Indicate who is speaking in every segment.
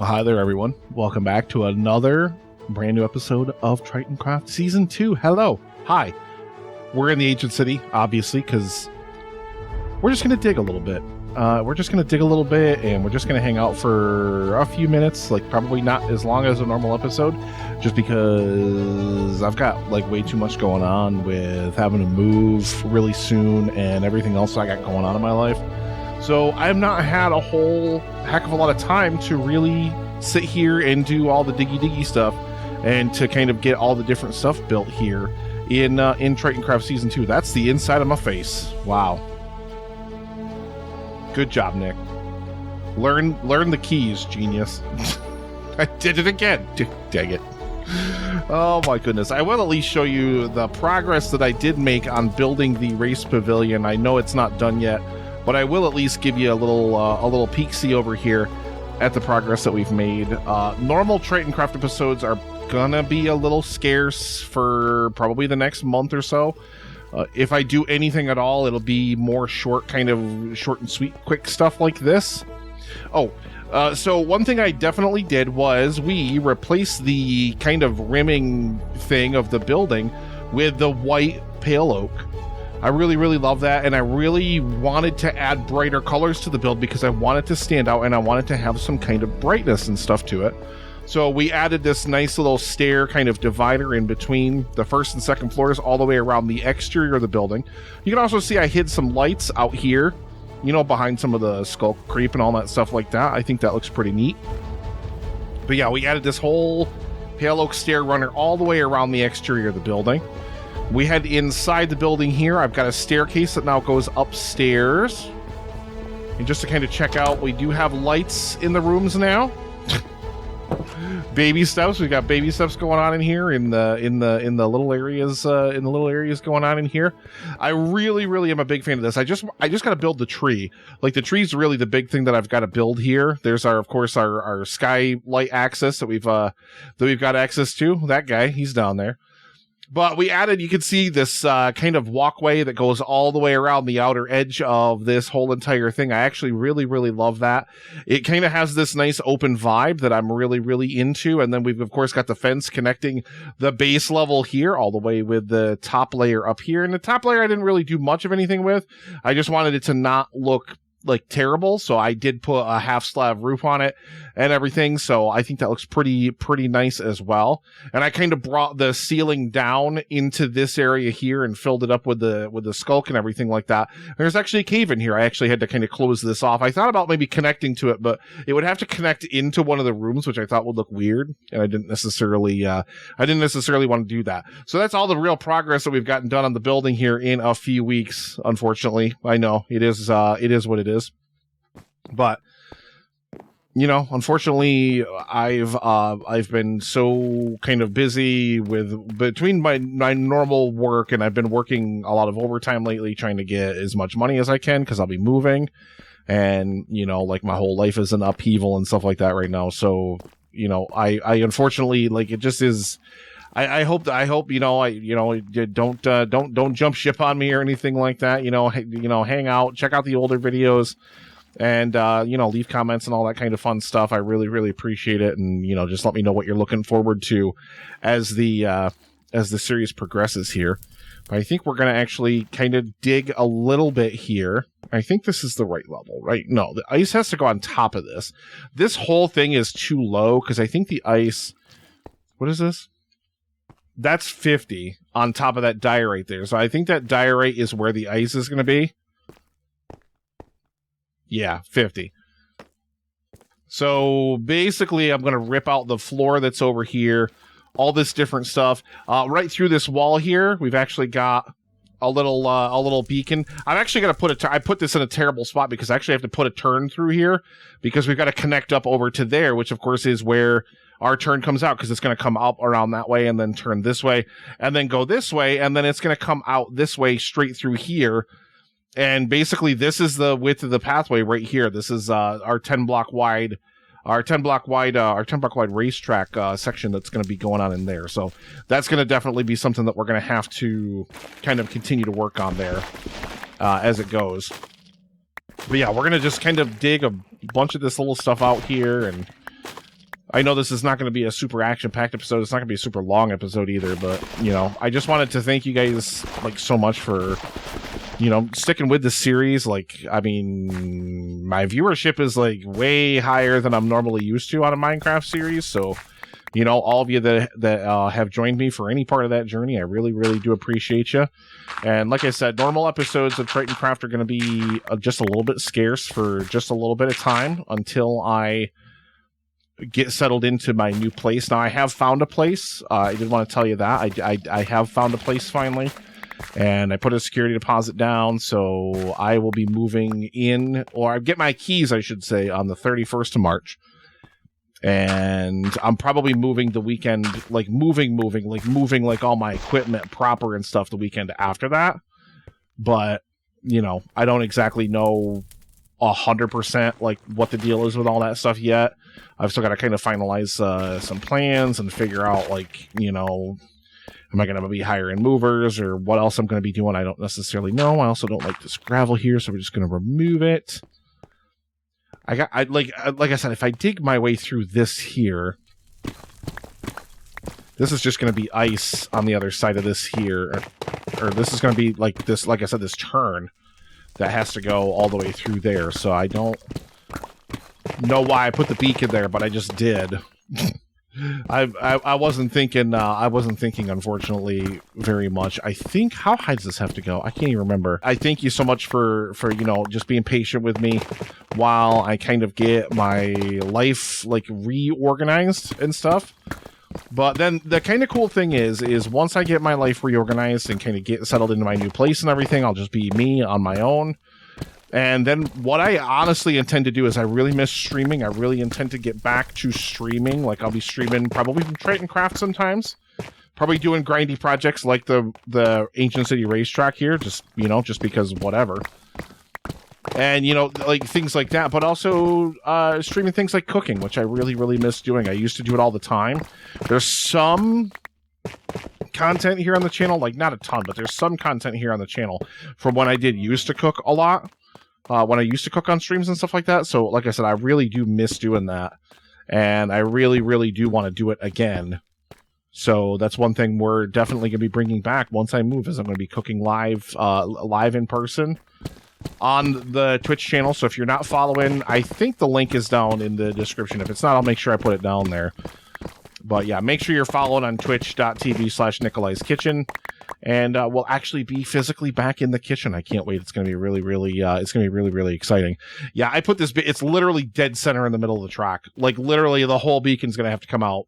Speaker 1: Hi there, everyone. Welcome back to another brand new episode of Tritoncraft Season 2. Hello. Hi. We're in the ancient city, obviously, because we're just going to dig a little bit. And we're just going to hang out for a few minutes, like probably not as long as a normal episode, just because I've got like way too much going on with having to move really soon and everything else I got going on in my life. So I've not had a whole heck of a lot of time to really sit here and do all the diggy stuff and to kind of get all the different stuff built here in Tritoncraft Season 2. That's the inside of my face. Wow. Good job, Nick. Learn the keys, genius. I did it again. Dang it. Oh my goodness. I will at least show you the progress that I did make on building the race pavilion. I know it's not done yet, but I will at least give you a little peek-see over here at the progress that we've made. Normal Tritoncraft episodes are gonna be a little scarce for probably the next month or so. If I do anything at all, it'll be more short and sweet, quick stuff like this. So one thing I definitely did was we replaced the kind of rimming thing of the building with the white pale oak. I really love that, and I really wanted to add brighter colors to the build because I wanted to stand out and I wanted to have some kind of brightness and stuff to it. So we added this nice little stair kind of divider in between the first and second floors all the way around the exterior of the building. You can also see I hid some lights out here, you know, behind some of the skull creep and all that stuff like that. I think that looks pretty neat. But yeah, we added this whole pale oak stair runner all the way around the exterior of the building. We head inside the building here. I've got a staircase that now goes upstairs. And just to kind of check out, we do have lights in the rooms now. Baby steps. We've got baby steps going on in here in the little areas going on in here. I really am a big fan of this. I just got to build the tree. Like, the tree's really the big thing that I've got to build here. There's our skylight access that we've got access to. That guy, he's down there. But we added, you can see this kind of walkway that goes all the way around the outer edge of this whole entire thing. I actually really love that. It kind of has this nice open vibe that I'm really into. And then we've, of course, got the fence connecting the base level here all the way with the top layer up here. And the top layer I didn't really do much of anything with. I just wanted it to not look like terrible, so I did put a half slab roof on it and everything, so I think that looks pretty nice as well. And I kind of brought the ceiling down into this area here and filled it up with the skulk and everything like that. There's actually a cave in here. I actually had to kind of close this off. I thought about maybe connecting to it, but it would have to connect into one of the rooms, which I thought would look weird, and I didn't necessarily want to do that. So that's all the real progress that we've gotten done on the building here in a few weeks. Unfortunately, I know it is what it is. But you know, unfortunately, I've been so kind of busy between my normal work, and I've been working a lot of overtime lately trying to get as much money as I can because I'll be moving, and you know, like, my whole life is in upheaval and stuff like that right now. So you know, I unfortunately, like, it just is. I hope don't jump ship on me or anything like that. You know, hang out, check out the older videos, and leave comments and all that kind of fun stuff. I really appreciate it, and just let me know what you're looking forward to as the series progresses here. But I think we're gonna actually kind of dig a little bit here. I think this is the right level, right? No, the ice has to go on top of this. This whole thing is too low because I think the ice. What is this? That's 50 on top of that diorite there. So I think that diorite is where the ice is going to be. Yeah, 50. So basically, I'm going to rip out the floor that's over here, all this different stuff. Right through this wall here, we've actually got a little beacon. I'm actually going to I put this in a terrible spot because I actually have to put a turn through here because we've got to connect up over to there, which of course is where our turn comes out, because it's going to come up around that way and then turn this way and then go this way, and then it's going to come out this way straight through here. And basically this is the width of the pathway right here. This is our 10 block wide racetrack section that's going to be going on in there. So that's going to definitely be something that we're going to have to kind of continue to work on there as it goes. But yeah, we're going to just kind of dig a bunch of this little stuff out here and I know this is not going to be a super action-packed episode. It's not going to be a super long episode either, but, you know, I just wanted to thank you guys, like, so much for, you know, sticking with the series. Like, I mean, my viewership is, like, way higher than I'm normally used to on a Minecraft series, so, you know, all of you that have joined me for any part of that journey, I really, really do appreciate you. And like I said, normal episodes of Tritoncraft are going to be just a little bit scarce for just a little bit of time until I get settled into my new place. Now, I have found a place. I did want to tell you that. I have found a place finally, and I put a security deposit down, so I will be moving in, or I get my keys, I should say, on the 31st of March. And I'm probably moving the weekend, like moving like all my equipment proper and stuff the weekend after that. But, you know, I don't exactly know 100% like what the deal is with all that stuff yet. I've still got to kind of finalize some plans and figure out, like, you know, am I going to be hiring movers or what else I'm going to be doing? I don't necessarily know. I also don't like this gravel here, so we're just going to remove it. Like I said, if I dig my way through this here, this is just going to be ice on the other side of this here, or this is going to be like this, like I said, this turn that has to go all the way through there. So I don't know why I put the beacon there, but I just did. I wasn't thinking. Unfortunately, very much. I think, how high does this have to go? I can't even remember. I thank you so much for you know, just being patient with me while I kind of get my life like reorganized and stuff. But then the kind of cool thing is once I get my life reorganized and kind of get settled into my new place and everything, I'll just be me on my own. And then what I honestly intend to do is I really miss streaming. I really intend to get back to streaming. Like, I'll be streaming probably from Tritoncraft sometimes. Probably doing grindy projects like the Ancient City Racetrack here. Just, you know, just because whatever. And, you know, like things like that. But also streaming things like cooking, which I really, really miss doing. I used to do it all the time. There's some content here on the channel. Like, not a ton, but there's some content here on the channel from when I used to cook a lot. When I used to cook on streams and stuff like that. So, like I said, I really do miss doing that. And I really, really do want to do it again. So that's one thing we're definitely going to be bringing back once I move, is I'm going to be cooking live in person on the Twitch channel. So if you're not following, I think the link is down in the description. If it's not, I'll make sure I put it down there. But yeah, make sure you're following on twitch.tv/Nikoli's Kitchen. And we'll actually be physically back in the kitchen. I can't wait. It's going to be really, really exciting. Yeah, I put this, it's literally dead center in the middle of the track. Like, literally, the whole beacon's going to have to come out.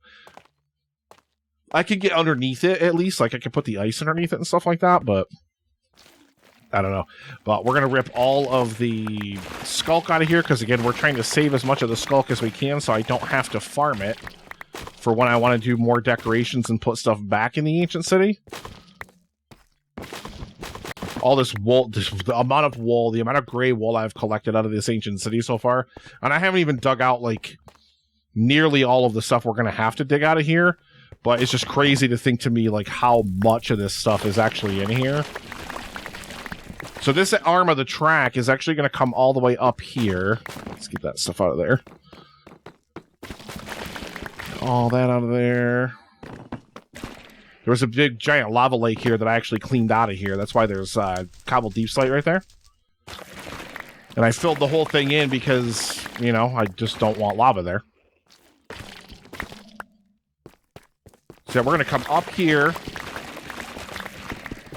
Speaker 1: I could get underneath it, at least. Like, I could put the ice underneath it and stuff like that, but I don't know. But we're going to rip all of the skulk out of here, because, again, we're trying to save as much of the skulk as we can so I don't have to farm it for when I want to do more decorations and put stuff back in the ancient city. All this wool, the amount of wool, the amount of gray wool I've collected out of this ancient city so far. And I haven't even dug out, like, nearly all of the stuff we're going to have to dig out of here. But it's just crazy to think to me, like, how much of this stuff is actually in here. So this arm of the track is actually going to come all the way up here. Let's get that stuff out of there. All that out of there. There was a big, giant lava lake here that I actually cleaned out of here. That's why there's cobbled deep slate right there. And I filled the whole thing in because, you know, I just don't want lava there. So we're going to come up here.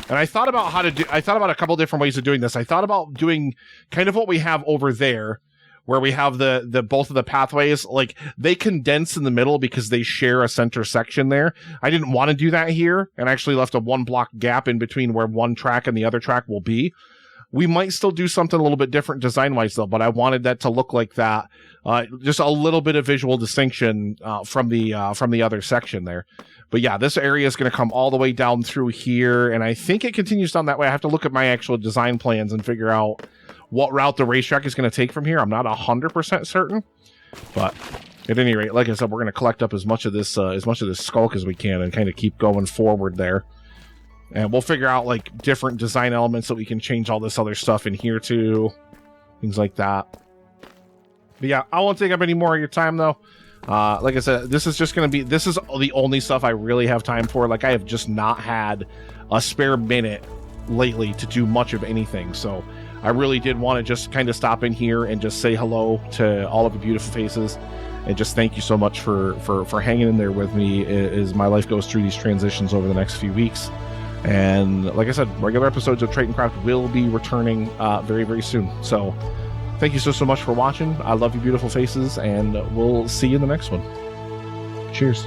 Speaker 1: And I thought about how to do, I thought about a couple different ways of doing this. I thought about doing kind of what we have over there, where we have the both of the pathways, like, they condense in the middle because they share a center section there. I didn't want to do that here, and actually left a 1 block gap in between where one track and the other track will be. We might still do something a little bit different design-wise, though, but I wanted that to look like that. Just a little bit of visual distinction from the other section there. But yeah, this area is going to come all the way down through here, and I think it continues down that way. I have to look at my actual design plans and figure out what route the racetrack is going to take from here. I'm not 100% certain, but at any rate, like I said, we're going to collect up as much of this skulk as we can and kind of keep going forward there. And we'll figure out, like, different design elements so we can change all this other stuff in here too. Things like that. But yeah, I won't take up any more of your time, though. Like I said, this is the only stuff I really have time for. Like, I have just not had a spare minute lately to do much of anything. So I really did want to just kind of stop in here and just say hello to all of the beautiful faces, and just thank you so much for hanging in there with me as my life goes through these transitions over the next few weeks. And like I said, regular episodes of Tritoncraft will be returning very, very soon. So thank you so much for watching. I love you, beautiful faces, and we'll see you in the next one. Cheers.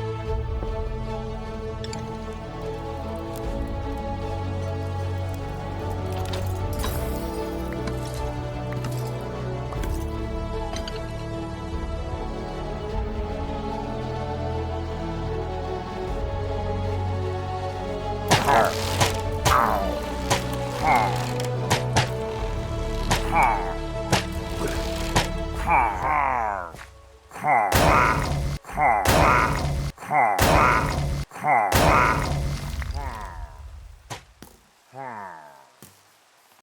Speaker 2: Ha.